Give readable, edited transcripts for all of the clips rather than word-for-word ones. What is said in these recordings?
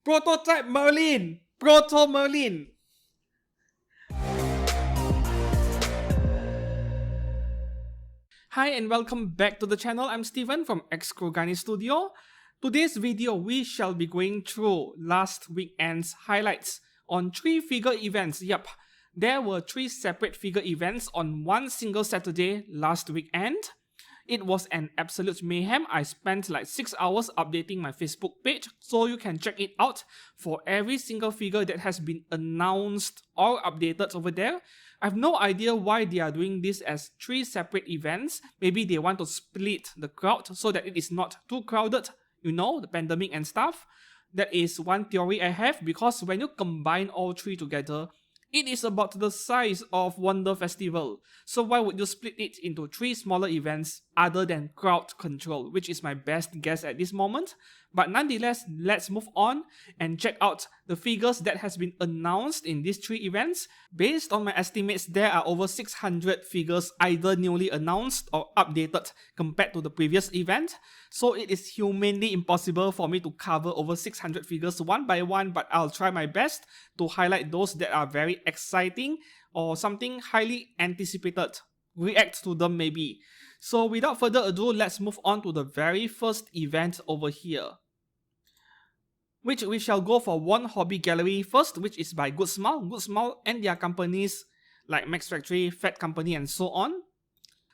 Prototype Merlin! Proto Merlin! Hi and welcome back to the channel. I'm Steven from Xkrogani Studio. Today's video we shall be going through last weekend's highlights on 3 figure events. Yup, there were 3 separate figure events on one single Saturday last weekend. It was an absolute mayhem. I spent like 6 hours updating my Facebook page, so you can check it out for every single figure that has been announced or updated over there. I have no idea why they are doing this as 3 separate events. Maybe they want to split the crowd so that it is not too crowded, you know, the pandemic and stuff. That is one theory I have, because when you combine all 3 together, it is about the size of Wonder Festival. So why would you split it into 3 smaller events other than crowd control, which is my best guess at this moment. But nonetheless, let's move on and check out the figures that has been announced in these 3 events. Based on my estimates, there are over 600 figures either newly announced or updated compared to the previous event. So it is humanly impossible for me to cover over 600 figures one by one, but I'll try my best to highlight those that are very exciting or something highly anticipated. React to them maybe. So without further ado, let's move on to the very first event over here, which we shall go for WonHobby Gallery first, which is by Good Smile and their companies like Max Factory, Phat Company and so on.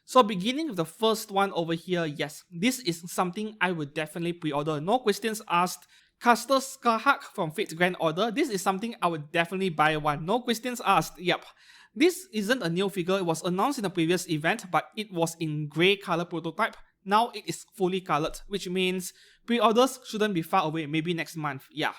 So beginning with the first one over here, yes, this is something I would definitely pre-order, no questions asked. Caster Scarhack from Fate's Grand Order, this is something I would definitely buy one, no questions asked, yep. This isn't a new figure, it was announced in the previous event, but it was in grey color prototype. Now it is fully colored, which means pre-orders shouldn't be far away, maybe next month, yeah.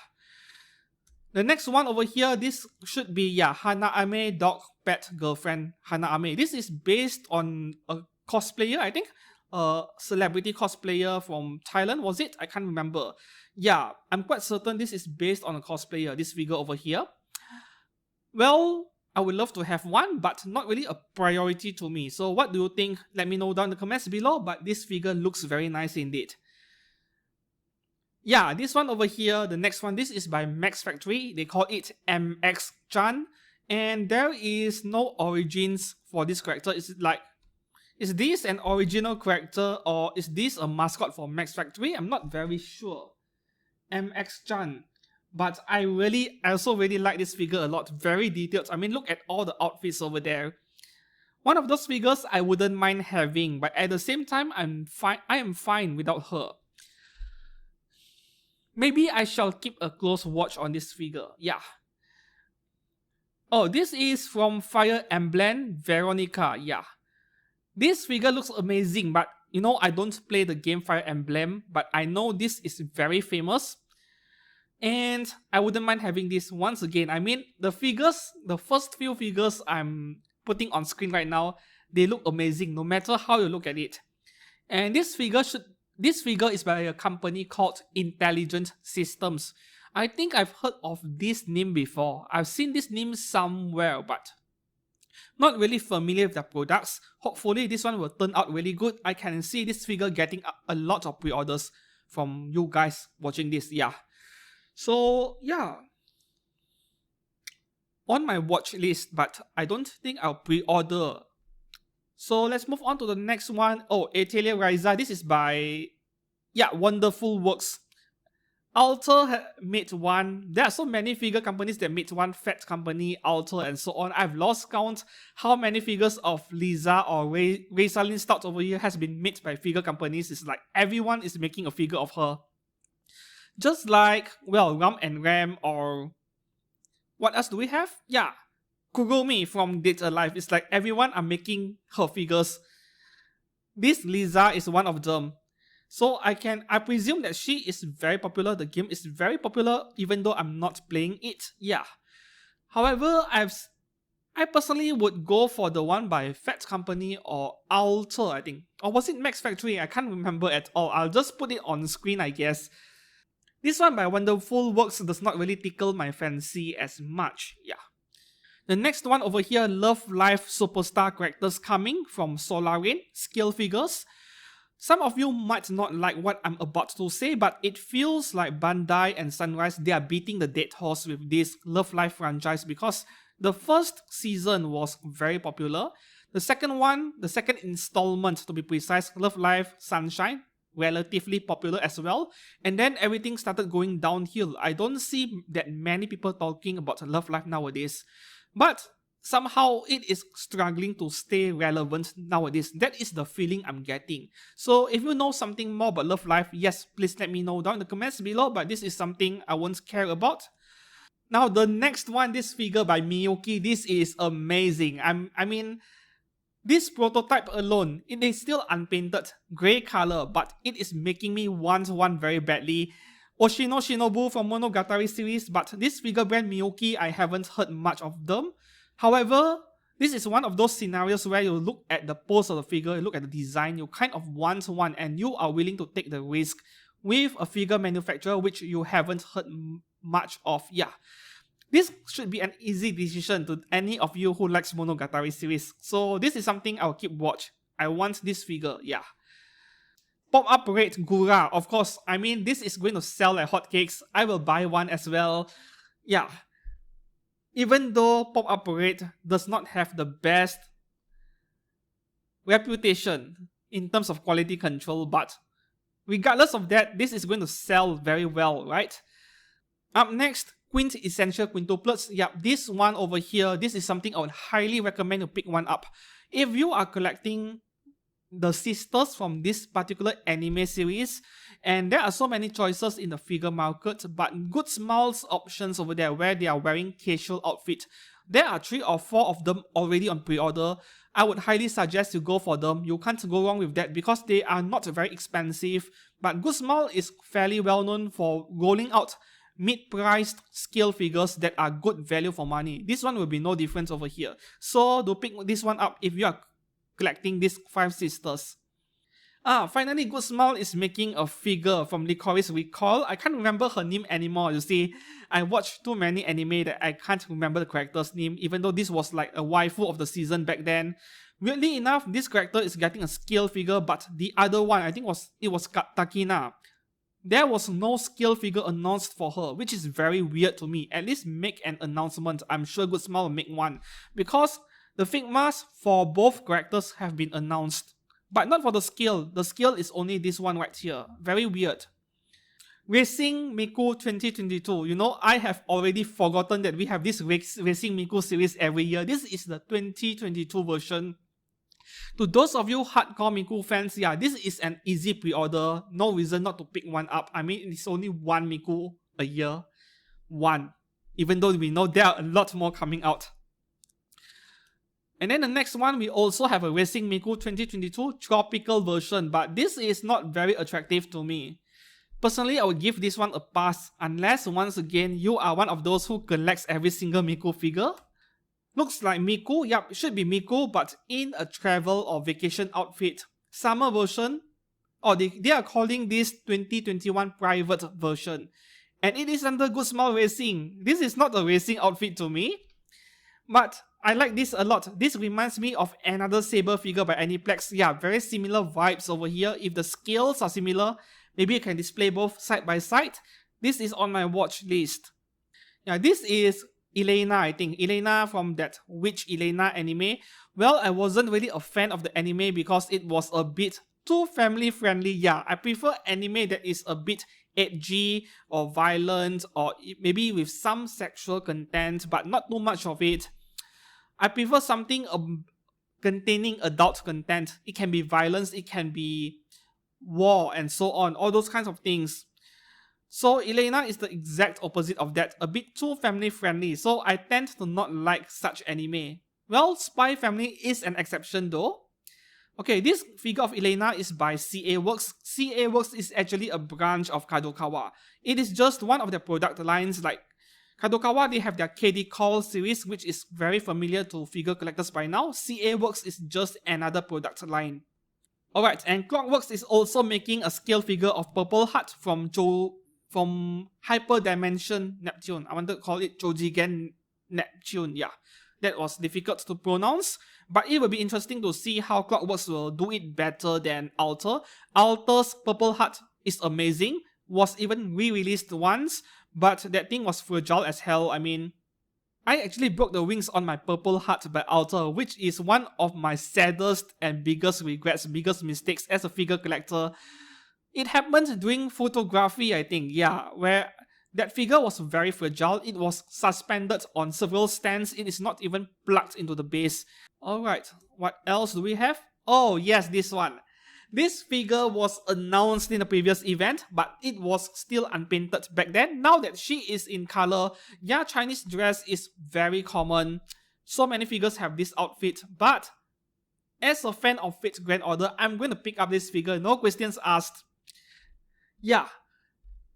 The next one over here, this should be, Hanaame Dog Pet Girlfriend Hanaame. This is based on a cosplayer, I think. A celebrity cosplayer from Thailand, was it? I can't remember. Yeah, I'm quite certain this is based on a cosplayer, this figure over here. Well, I would love to have one, but not really a priority to me. So what do you think? Let me know down in the comments below, but this figure looks very nice indeed. Yeah, this one over here, the next one, this is by Max Factory. They call it MX-chan. And there is no origins for this character. Is this an original character or is this a mascot for Max Factory? I'm not very sure. MX-chan. But I also really like this figure a lot. Very detailed. I mean, look at all the outfits over there. One of those figures I wouldn't mind having, but at the same time, I am fine without her. Maybe I shall keep a close watch on this figure. Yeah. Oh, this is from Fire Emblem Veronica. Yeah. This figure looks amazing, but you know, I don't play the game Fire Emblem, but I know this is very famous. And I wouldn't mind having this once again. I mean, the first few figures I'm putting on screen right now, they look amazing no matter how you look at it. And this figure is by a company called Intelligent Systems. I think I've heard of this name before. I've seen this name somewhere, but not really familiar with their products. Hopefully this one will turn out really good. I can see this figure getting a lot of pre-orders from you guys watching this, yeah. So yeah, on my watch list, but I don't think I'll pre-order. So let's move on to the next one. Oh, Atelier Ryza. This is by, Wonderful Works. Alter made one. There are so many figure companies that made one. Phat Company, Alter, and so on. I've lost count how many figures of Lisa or Raysalyn Stout over here has been made by figure companies. It's like everyone is making a figure of her. Just like, well, Ram and Ram, or what else do we have? Yeah, Kurumi from Dead Alive. It's like everyone are making her figures. This Lisa is one of them. So I presume that she is very popular. The game is very popular even though I'm not playing it. Yeah. However, I personally would go for the one by Phat Company or Alter, I think. Or was it Max Factory? I can't remember at all. I'll just put it on screen, I guess. This one by Wonderful Works does not really tickle my fancy as much, yeah. The next one over here, Love Life Superstar characters coming from Solar Rain, scale figures. Some of you might not like what I'm about to say, but it feels like Bandai and Sunrise, they are beating the dead horse with this Love Live franchise because the first season was very popular. The second one, the second installment to be precise, Love Live Sunshine, relatively popular as well. And then everything started going downhill. I don't see that many people talking about Love Live nowadays. But somehow it is struggling to stay relevant nowadays. That is the feeling I'm getting. So if you know something more about Love Live, yes, please let me know down in the comments below, but this is something I won't care about. Now the next one, this figure by Miyuki, this is amazing. I mean, this prototype alone, it is still unpainted, grey color, but it is making me want one very badly. Oshino Shinobu from Monogatari series, but this figure brand Miyuki, I haven't heard much of them. However, this is one of those scenarios where you look at the pose of the figure, you look at the design, you kind of want one and you are willing to take the risk with a figure manufacturer which you haven't heard much of. Yeah, this should be an easy decision to any of you who likes Monogatari series. So this is something I'll keep watch. I want this figure, yeah. Pop-Up Parade Gura, of course, I mean this is going to sell like hotcakes. I will buy one as well. Yeah. Even though Pop-Up Parade does not have the best reputation in terms of quality control, but regardless of that, this is going to sell very well, right? Up next, Quint Essential Quintuplets. Yeah, this one over here, this is something I would highly recommend to pick one up. If you are collecting the sisters from this particular anime series, and there are so many choices in the figure market, but good smiles options over there where they are wearing casual outfit. There are 3 or 4 of them already on pre-order. I would highly suggest you go for them. You can't go wrong with that because they are not very expensive, but Good Smile is fairly well known for rolling out mid-priced scale figures that are good value for money. This one will be no difference over here. So do pick this one up if you are collecting these 5 sisters. Finally, Good Smile is making a figure from Licorice Recall. I can't remember her name anymore, you see. I watched too many anime that I can't remember the character's name, even though this was like a waifu of the season back then. Weirdly enough, this character is getting a scale figure, but the other one, I think it was Takina. There was no scale figure announced for her, which is very weird to me. At least make an announcement. I'm sure Good Smile will make one. Because the Figmas for both characters have been announced. But not for the scale. The scale is only this one right here. Very weird. Racing Miku 2022. You know, I have already forgotten that we have this Racing Miku series every year. This is the 2022 version. To those of you hardcore Miku fans, yeah, this is an easy pre-order. No reason not to pick one up. I mean, it's only one Miku a year. One. Even though we know there are a lot more coming out. And then the next one, we also have a Racing Miku 2022 tropical version, but this is not very attractive to me. Personally, I would give this one a pass, unless once again, you are one of those who collects every single Miku figure. Looks like Miku, yep, it should be Miku, but in a travel or vacation outfit. Summer version, or they are calling this 2021 private version. And it is under Good Smile Racing. This is not a racing outfit to me, but I like this a lot. This reminds me of another Saber figure by Aniplex. Yeah, very similar vibes over here. If the scales are similar, maybe you can display both side by side. This is on my watch list. Yeah, this is Elena, I think. Elena from that Witch Elena anime. Well, I wasn't really a fan of the anime because it was a bit too family friendly. Yeah, I prefer anime that is a bit edgy or violent or maybe with some sexual content but not too much of it. I prefer something containing adult content. It can be violence, it can be war and so on, all those kinds of things. So Elena is the exact opposite of that, a bit too family friendly, so I tend to not like such anime. Well, Spy Family is an exception though. Okay, this figure of Elena is by CA Works. CA Works is actually a branch of Kadokawa. It is just one of their product lines. Like Kadokawa, they have their KD Call series, which is very familiar to figure collectors by now. CA Works is just another product line. Alright, and Clockworks is also making a scale figure of Purple Heart from Hyper Dimension Neptune. I wanted to call it Jojigen Neptune, yeah. That was difficult to pronounce. But it will be interesting to see how Clockworks will do it better than Alter. Alter's Purple Heart is amazing, was even re-released once, but that thing was fragile as hell. I mean, I actually broke the wings on my Purple Heart by Alter, which is one of my saddest and biggest regrets, biggest mistakes as a figure collector. It happened during photography, I think, yeah, where that figure was very fragile. It was suspended on several stands. It is not even plugged into the base. Alright, what else do we have? Oh yes, this one. This figure was announced in the previous event, but it was still unpainted back then. Now that she is in color, yeah, Chinese dress is very common. So many figures have this outfit, but as a fan of Fate's Grand Order, I'm going to pick up this figure, no questions asked. Yeah,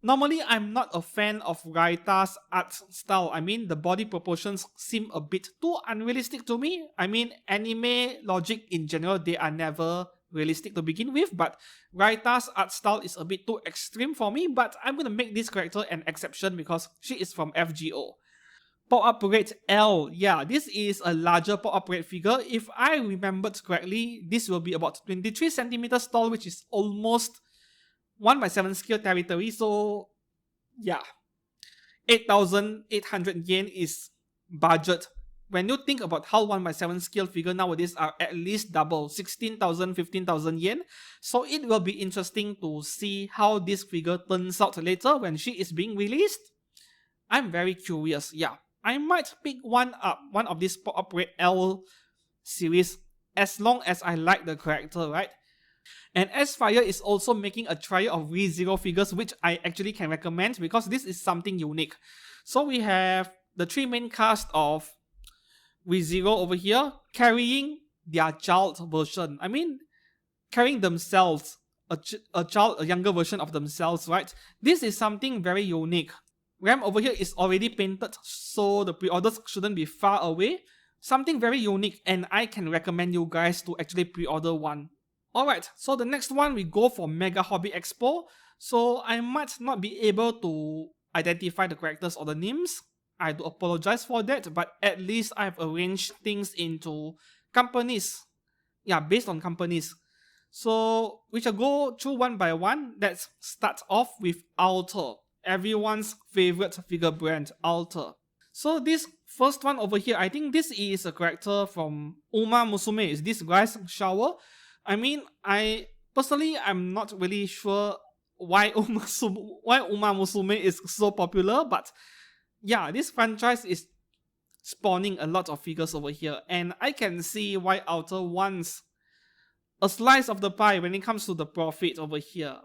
normally I'm not a fan of Raita's art style. I mean, the body proportions seem a bit too unrealistic to me. I mean, anime logic in general, they are never realistic to begin with, but Raita's art style is a bit too extreme for me, but I'm gonna make this character an exception because she is from FGO. Up Parade L, yeah, this is a larger Up Parade figure. If I remembered correctly, this will be about 23 centimeters tall, which is almost 1/7 scale territory, so yeah, 8,800 yen is budget. When you think about how 1/7 scale figure nowadays are at least double, 16,000, 15,000 yen. So it will be interesting to see how this figure turns out later when she is being released. I'm very curious, yeah. I might pick one up, one of these Up Parade L series, as long as I like the character, right? And S-Fire is also making a trial of ReZero figures, which I actually can recommend because this is something unique. So we have the three main cast of ReZero over here carrying their child version. I mean, carrying themselves, a younger version of themselves, right? This is something very unique. Ram over here is already painted, so the pre-orders shouldn't be far away. Something very unique, and I can recommend you guys to actually pre-order one. Alright, so the next one we go for Megahobby Expo. So I might not be able to identify the characters or the names. I do apologize for that, but at least I've arranged things into companies. Yeah, based on companies. So we shall go through one by one. Let's start off with Alter. Everyone's favorite figure brand, Alter. So this first one over here, I think this is a character from Uma Musume. Is this guy's shower? I mean, I'm not really sure why Uma Musume is so popular, but yeah, this franchise is spawning a lot of figures over here, and I can see why Alter wants a slice of the pie when it comes to the profit over here.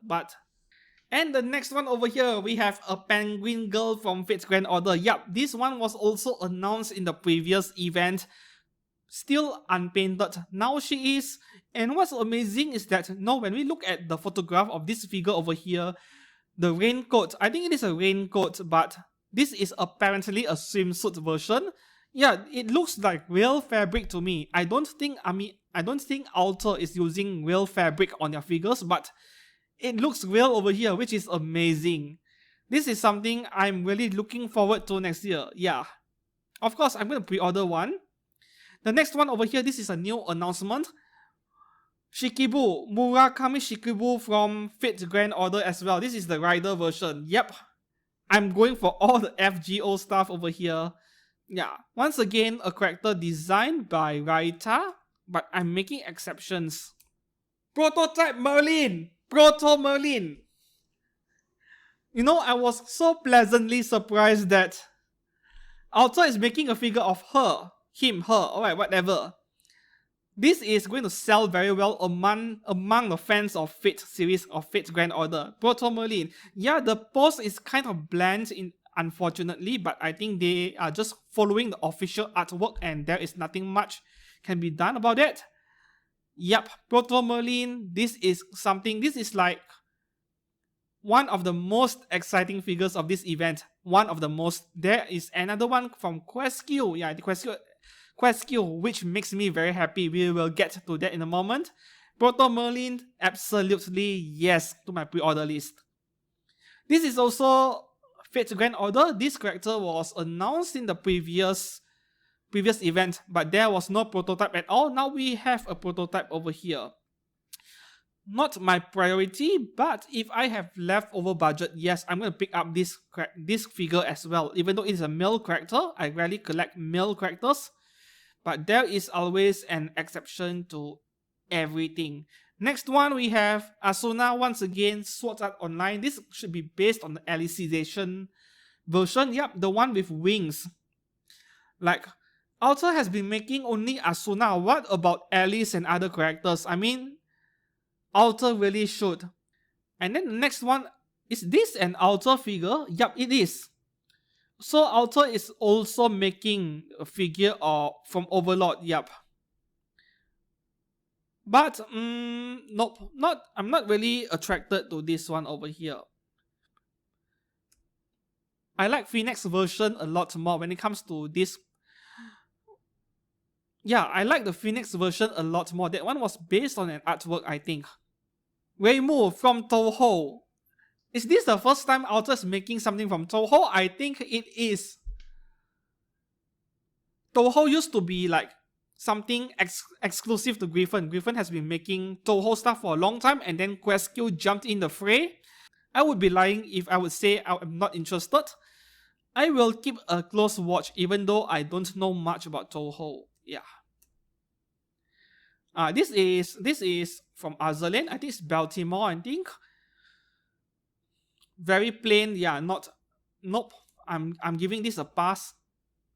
And the next one over here, we have a penguin girl from Fate's Grand Order. Yup, this one was also announced in the previous event. Still unpainted. Now she is. And what's amazing is that now when we look at the photograph of this figure over here, the raincoat, I think it is a raincoat, but this is apparently a swimsuit version. Yeah, it looks like real fabric to me. I don't think Alter is using real fabric on their figures, but it looks real over here, which is amazing. This is something I'm really looking forward to next year. Yeah. Of course, I'm going to pre-order one. The next one over here, this is a new announcement. Shikibu, Murakami Shikibu from Fate Grand Order as well. This is the rider version. Yep. I'm going for all the FGO stuff over here. Yeah. Once again, a character designed by Raita, but I'm making exceptions. Prototype Merlin! Proto Merlin! You know, I was so pleasantly surprised that Alter is making a figure of her. Him, her, alright, whatever. This is going to sell very well among the fans of Fate series of Fate Grand Order. Proto Merlin. Yeah, the post is kind of bland, unfortunately, but I think they are just following the official artwork and there is nothing much can be done about it. Yep, Proto Merlin, this is like one of the most exciting figures of this event. One of the most. There is another one from QuestQ. Yeah, the QuestQ, which makes me very happy. We will get to that in a moment. Proto Merlin, absolutely yes to my pre-order list. This is also Fate's Grand Order. This character was announced in the previous previous event, but there was no prototype at all. Now we have a prototype over here. Not my priority, but if I have leftover budget, yes, I'm going to pick up this figure as well. Even though it's a male character, I rarely collect male characters, but there is always an exception to everything. Next one, we have Asuna once again, Sword Art Online. This should be based on the Alicization version. Yep, the one with wings. Like, Alter has been making only Asuna. What about Alice and other characters? I mean, Alter really should. And then the next one, is this an Alter figure? Yep, it is. So Alter is also making a figure from Overlord. Yep. But nope, I'm not really attracted to this one over here. I like Phoenix version a lot more when it comes to this. Yeah, I like the Phoenix version a lot more. That one was based on an artwork, I think. Weimu from Toho. Is this the first time Alter is making something from Toho? I think it is. Toho used to be like something exclusive to Griffin. Griffin has been making Toho stuff for a long time, and then QuestQ jumped in the fray. I would be lying if I would say I'm not interested. I will keep a close watch even though I don't know much about Toho. Yeah. This is from Azur Lane. I think it's Baltimore, I think. Very plain, yeah, nope. I'm giving this a pass.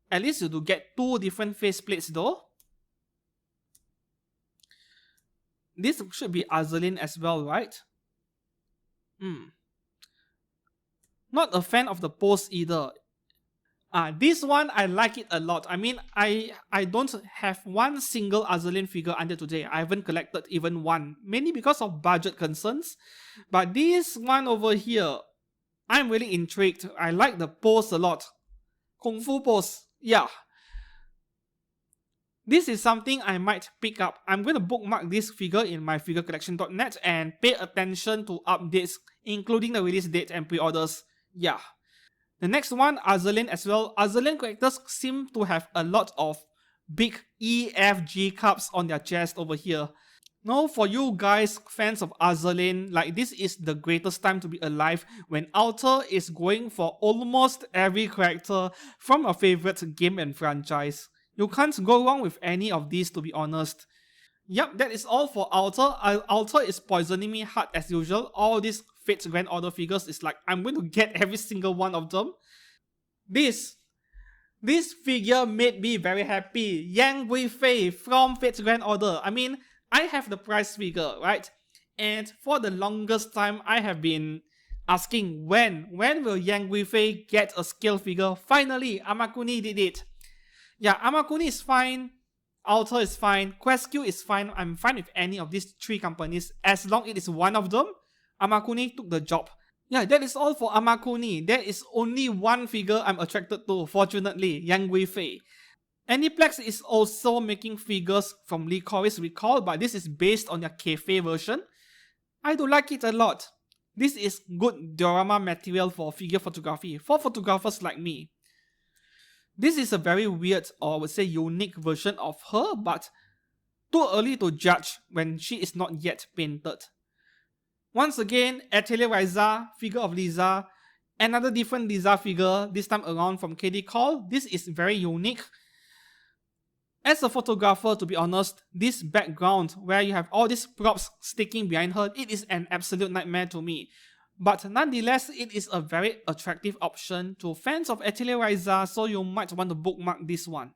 At least you do get 2 different faceplates though. This should be Azur Lane as well, right? Not a fan of the pose either. This one, I like it a lot. I mean, I don't have one single Azur Lane figure until today. I haven't collected even one. Mainly because of budget concerns. But this one over here, I'm really intrigued. I like the pose a lot. Kung Fu pose. Yeah. This is something I might pick up. I'm going to bookmark this figure in my figurecollection.net and pay attention to updates, including the release date and pre-orders. Yeah. The next one, Azur Lane as well. Azur Lane characters seem to have a lot of big EFG cups on their chest over here. Now, for you guys, fans of Azur Lane, like this is the greatest time to be alive when Alter is going for almost every character from a favorite game and franchise. You can't go wrong with any of these, to be honest. Yep, that is all for Alter. Alter is poisoning me hard as usual. All these Fate's Grand Order figures is like, I'm going to get every single one of them. This figure made me very happy. Yang Guifei from Fate's Grand Order. I mean, I have the prize figure, right? And for the longest time, I have been asking when will Yang Guifei get a scale figure? Finally, Amakuni did it. Yeah, Amakuni is fine. Alter is fine. QuestQ is fine. I'm fine with any of these 3 companies as long as it is one of them. Amakuni took the job. Yeah, that is all for Amakuni. There is only one figure I'm attracted to, fortunately, Yang Guifei. Aniplex is also making figures from Licorice Recall, but this is based on their cafe version. I do like it a lot. This is good diorama material for figure photography, for photographers like me. This is a very weird, or I would say unique version of her, but too early to judge when she is not yet painted. Once again, Atelier Ryza, figure of Lisa, another different Lisa figure, this time around from KD Call. This is very unique. As a photographer, to be honest, this background where you have all these props sticking behind her, it is an absolute nightmare to me. But nonetheless, it is a very attractive option to fans of Atelier Ryza, so you might want to bookmark this one.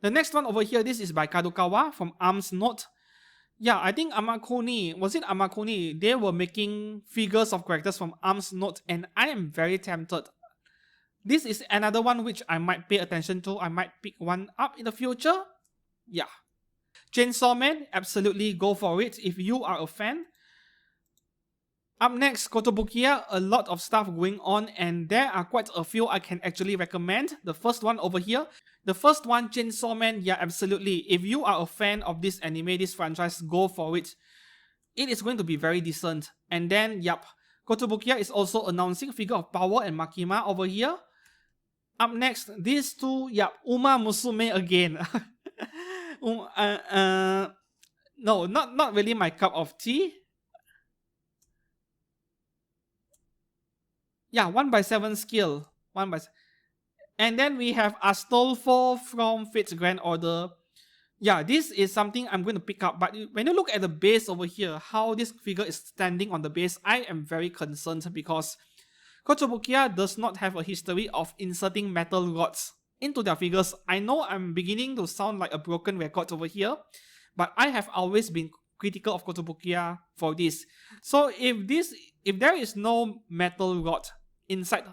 The next one over here, this is by Kadokawa from Arms Note. Yeah, I think Amakuni, was it Amakuni? They were making figures of characters from Arms Note, and I am very tempted. This is another one which I might pay attention to. I might pick one up in the future. Yeah. Chainsaw Man, absolutely go for it if you are a fan. Up next, Kotobukiya, a lot of stuff going on, and there are quite a few I can actually recommend. The first one over here. The first one, Chainsaw Man, yeah, absolutely. If you are a fan of this anime, this franchise, go for it. It is going to be very decent. And then, yup, Kotobukiya is also announcing figure of Power and Makima over here. Up next, these two, Uma Musume again. No, not really my cup of tea. 1x7 scale. And then we have Astolfo from Fate's Grand Order. This is something I'm going to pick up. But when you look at the base over here, how this figure is standing on the base, I am very concerned because Kotobukiya does not have a history of inserting metal rods into their figures. I know I'm beginning to sound like a broken record over here, but I have always been critical of Kotobukiya for this. So if there is no metal rod inside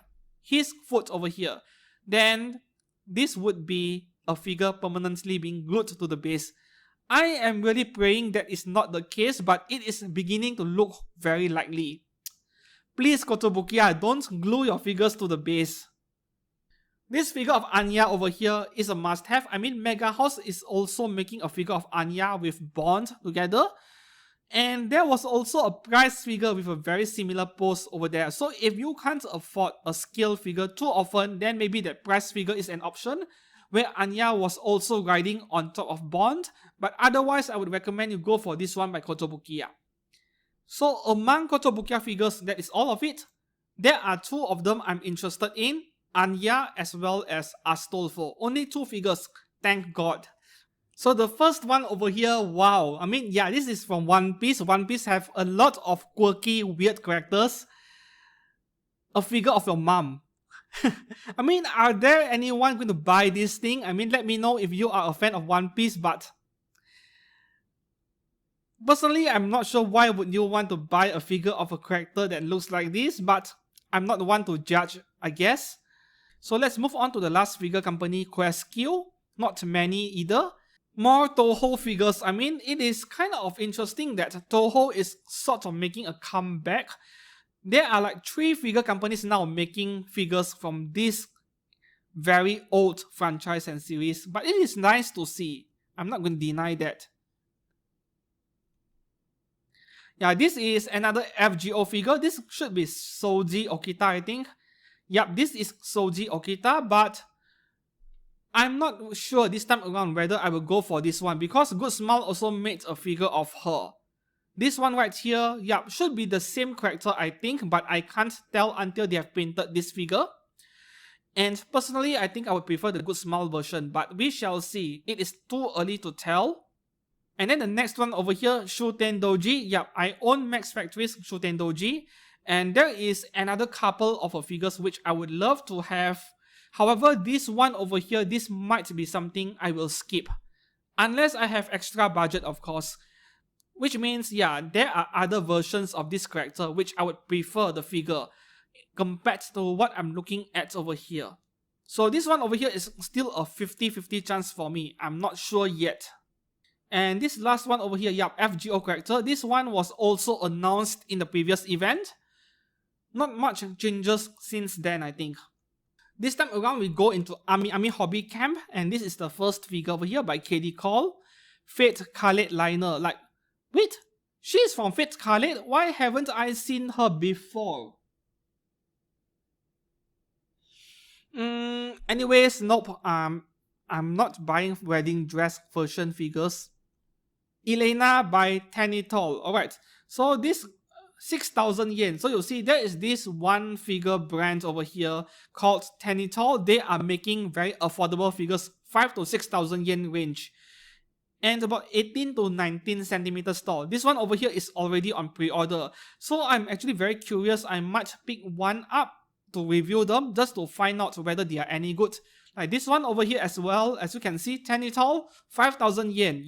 his foot over here, then this would be a figure permanently being glued to the base. I am really praying that is not the case, but it is beginning to look very likely. Please, Kotobukiya, don't glue your figures to the base. This figure of Anya over here is a must-have. I mean, Megahouse is also making a figure of Anya with Bond together. And there was also a prize figure with a very similar pose over there. So if you can't afford a scale figure too often, then maybe that prize figure is an option, where Anya was also riding on top of Bond. But otherwise, I would recommend you go for this one by Kotobukiya. So among Kotobukiya figures, that is all of it. There are two of them I'm interested in, Anya as well as Astolfo. Only two figures, thank God. So the first one over here, wow. I mean, this is from One Piece. One Piece have a lot of quirky, weird characters. A figure of your mom. I mean, are there anyone going to buy this thing? I mean, let me know if you are a fan of One Piece, but personally, I'm not sure why would you want to buy a figure of a character that looks like this, but I'm not the one to judge, I guess. So let's move on to the last figure company, Questq. Not many either. More Toho figures. I mean, it is kind of interesting that Toho is sort of making a comeback. There are like 3 figure companies now making figures from this very old franchise and series, but it is nice to see. I'm not going to deny that. This is another FGO figure. This should be Soji Okita, I think. This is Soji Okita, but I'm not sure this time around whether I will go for this one, because Good Smile also made a figure of her. This one right here, should be the same character I think, but I can't tell until they have painted this figure. And personally, I think I would prefer the Good Smile version, but we shall see. It is too early to tell. And then the next one over here, Shuten Doji. I own Max Factory's Shuten Doji. And there is another couple of figures which I would love to have. However, this one over here, this might be something I will skip. Unless I have extra budget, of course. Which means, there are other versions of this character which I would prefer the figure compared to what I'm looking at over here. So this one over here is still a 50-50 chance for me. I'm not sure yet. And this last one over here, FGO character. This one was also announced in the previous event. Not much changes since then, I think. This time around, we go into Amiami Hobby Camp, and this is the first figure over here by KD Call. Phat Khaled Liner. Like, wait, she's from Phat Khaled? Why haven't I seen her before? Anyways, nope. I'm not buying wedding dress version figures. Elena by Tanitol. Alright, so this 6,000 yen. So you see, there is this one figure brand over here called Tanitol. They are making very affordable figures, 5 to 6,000 yen range. And about 18 to 19 centimeters tall. This one over here is already on pre-order. So I'm actually very curious. I might pick one up to review them just to find out whether they are any good. Like this one over here as well. As you can see, Tanitol, 5,000 yen.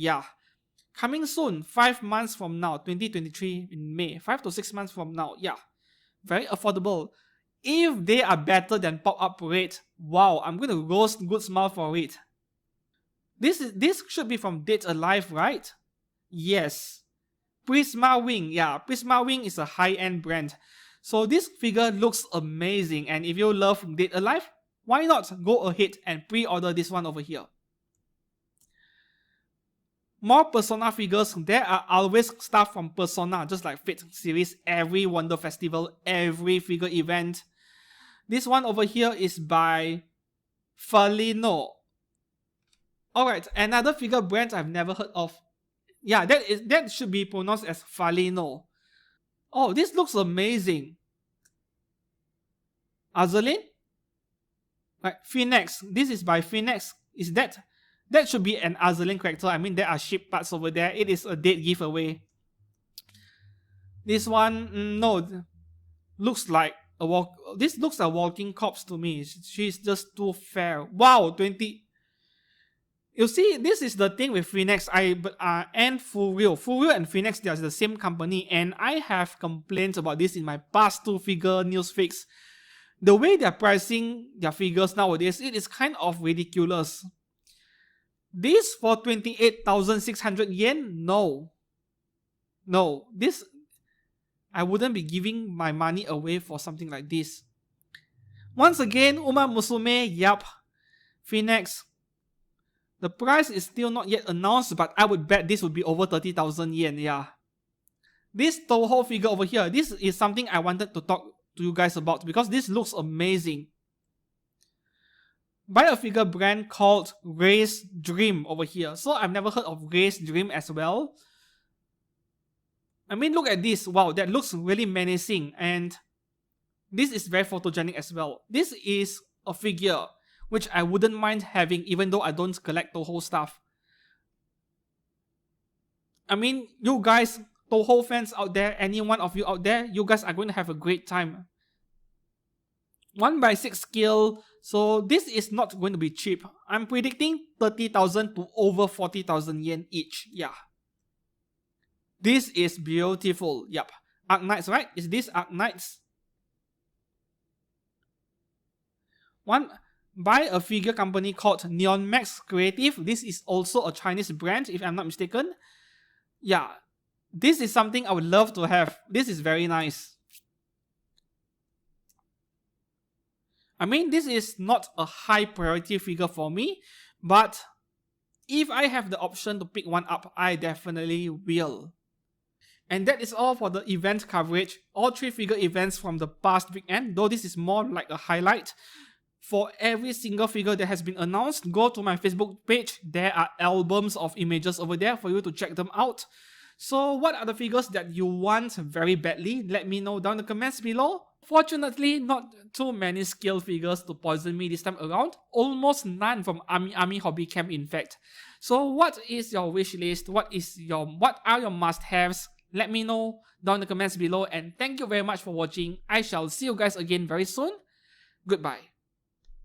Coming soon, 5 months from now, 2023 in May. 5 to 6 months from now, very affordable. If they are better than Pop-Up Parade, wow, I'm going to roast Good Smile for it. This should be from Dead Alive, right? Yes. Prisma Wing, Prisma Wing is a high-end brand. So this figure looks amazing, and if you love Dead Alive, why not go ahead and pre-order this one over here. More Persona figures. There are always stuff from Persona, just like Fate series, every Wonder Festival, every figure event. This one over here is by Felino. Alright, another figure brand I've never heard of. Yeah, that should be pronounced as Felino. Oh, this looks amazing. Azur Lane? Right, Phoenix. This is by Phoenix. Is that should be an Azur Lane character. I mean, there are ship parts over there. It is a dead giveaway. This one, no, looks like a walk. This looks like a walking corpse to me. She's just too fair. Wow, 20. You see, this is the thing with Phoenix. And Furio and Phoenix, they are the same company, and I have complaints about this in my past 2 figure news fix. The way they're pricing their figures nowadays, it is kind of ridiculous. This for 28,600 yen? No. No, this, I wouldn't be giving my money away for something like this. Once again, Musume, yup. Phoenix. The price is still not yet announced, but I would bet this would be over 30,000 yen, yeah. This Toho figure over here, this is something I wanted to talk to you guys about because this looks amazing. By a figure brand called Ray's Dream over here. So I've never heard of Ray's Dream as well. I mean, look at this. Wow, that looks really menacing, and this is very photogenic as well. This is a figure which I wouldn't mind having even though I don't collect Toho stuff. I mean, you guys, Toho fans out there, any one of you out there, you guys are going to have a great time. 1/6 scale, so this is not going to be cheap. I'm predicting 30,000 to over 40,000 yen each, yeah. This is beautiful, yup. Arknights, right? Is this Arknights? One by a figure company called Neon Max Creative. This is also a Chinese brand, if I'm not mistaken. Yeah, this is something I would love to have. This is very nice. I mean, this is not a high priority figure for me, but if I have the option to pick one up, I definitely will. And that is all for the event coverage. All 3 figure events from the past weekend, though this is more like a highlight. For every single figure that has been announced, go to my Facebook page. There are albums of images over there for you to check them out. So what are the figures that you want very badly? Let me know down in the comments below. Fortunately, not too many scale figures to poison me this time around. Almost none from Amiami Hobby Camp, in fact. So what is your wish list? What are your must-haves? Let me know down in the comments below, and thank you very much for watching. I shall see you guys again very soon. Goodbye.